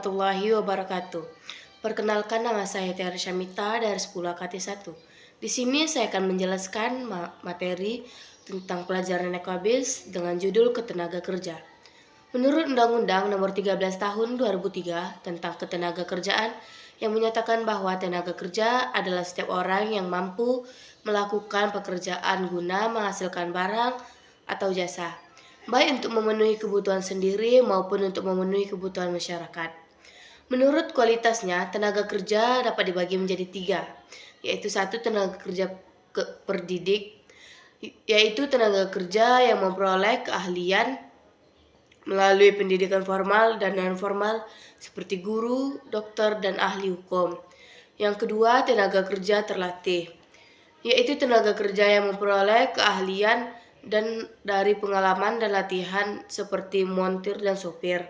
warahmatullahi wabarakatuh. Perkenalkan, nama saya Tiara Syamita dari 10 AKT1. Di sini saya akan menjelaskan materi tentang pelajaran ekobis dengan judul ketenaga kerja. Menurut Undang-Undang Nomor 13 Tahun 2003 tentang ketenaga kerjaan yang menyatakan bahwa tenaga kerja adalah setiap orang yang mampu melakukan pekerjaan guna menghasilkan barang atau jasa, baik untuk memenuhi kebutuhan sendiri maupun untuk memenuhi kebutuhan masyarakat. Menurut kualitasnya, tenaga kerja dapat dibagi menjadi 3, yaitu 1 tenaga kerja perdidik, yaitu tenaga kerja yang memperoleh keahlian melalui pendidikan formal dan non-formal seperti guru, dokter, dan ahli hukum. Yang kedua, tenaga kerja terlatih, yaitu tenaga kerja yang memperoleh keahlian dan dari pengalaman dan latihan seperti montir dan sopir.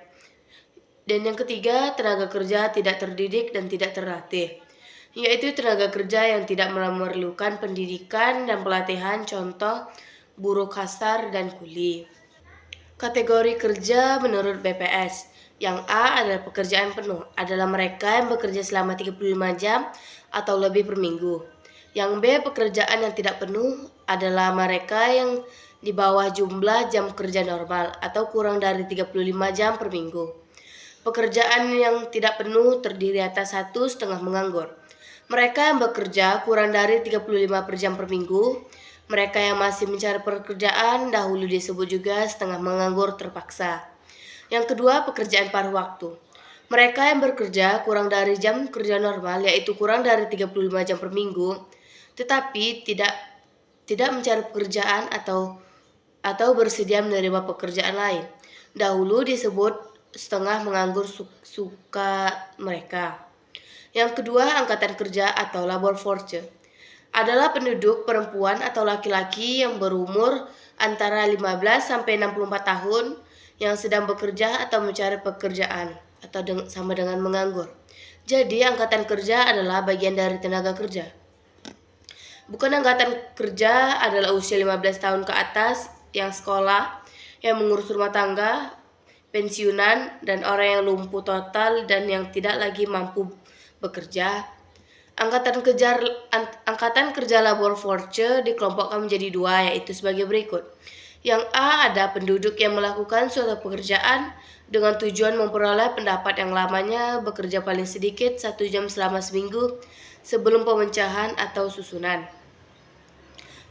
Dan yang ketiga, tenaga kerja tidak terdidik dan tidak terlatih, yaitu tenaga kerja yang tidak memerlukan pendidikan dan pelatihan, contoh buruh kasar dan kuli. Kategori kerja menurut BPS. Yang A adalah pekerjaan penuh, adalah mereka yang bekerja selama 35 jam atau lebih per minggu. Yang B, pekerjaan yang tidak penuh adalah mereka yang di bawah jumlah jam kerja normal atau kurang dari 35 jam per minggu. Pekerjaan yang tidak penuh terdiri atas 1,5 menganggur. Mereka yang bekerja kurang dari 35 per jam per minggu. Mereka yang masih mencari pekerjaan dahulu disebut juga setengah menganggur terpaksa. Yang kedua, pekerjaan paruh waktu. Mereka yang bekerja kurang dari jam kerja normal, yaitu kurang dari 35 jam per minggu, tetapi tidak mencari pekerjaan atau bersedia menerima pekerjaan lain. Dahulu disebut setengah menganggur suka mereka. Yang kedua, angkatan kerja atau labor force adalah penduduk perempuan atau laki-laki yang berumur antara 15 sampai 64 tahun yang sedang bekerja atau mencari pekerjaan atau sama dengan menganggur. Jadi, angkatan kerja adalah bagian dari tenaga kerja. Bukan angkatan kerja adalah usia 15 tahun ke atas yang sekolah, yang mengurus rumah tangga, pensiunan, dan orang yang lumpuh total dan yang tidak lagi mampu bekerja. Angkatan kerja labor force dikelompokkan menjadi 2, yaitu sebagai berikut. Yang A ada penduduk yang melakukan suatu pekerjaan dengan tujuan memperoleh pendapat yang lamanya bekerja paling sedikit 1 jam selama seminggu sebelum pemecahan atau susunan.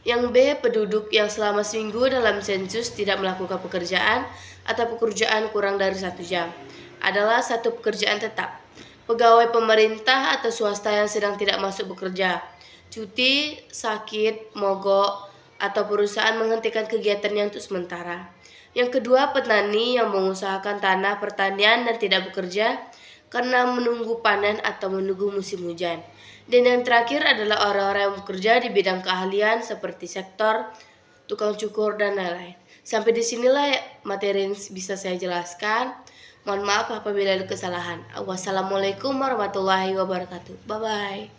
Yang B, penduduk yang selama seminggu dalam sensus tidak melakukan pekerjaan atau pekerjaan kurang dari 1 jam adalah satu pekerjaan tetap. Pegawai pemerintah atau swasta yang sedang tidak masuk bekerja, cuti, sakit, mogok, atau perusahaan menghentikan kegiatannya untuk sementara. Yang kedua, petani yang mengusahakan tanah pertanian dan tidak bekerja karena menunggu panen atau menunggu musim hujan. Dan yang terakhir adalah orang-orang yang bekerja di bidang keahlian seperti sektor tukang cukur dan lain-lain. Sampai disinilah materi yang bisa saya jelaskan. Mohon maaf apabila ada kesalahan. Wassalamualaikum warahmatullahi wabarakatuh. Bye-bye.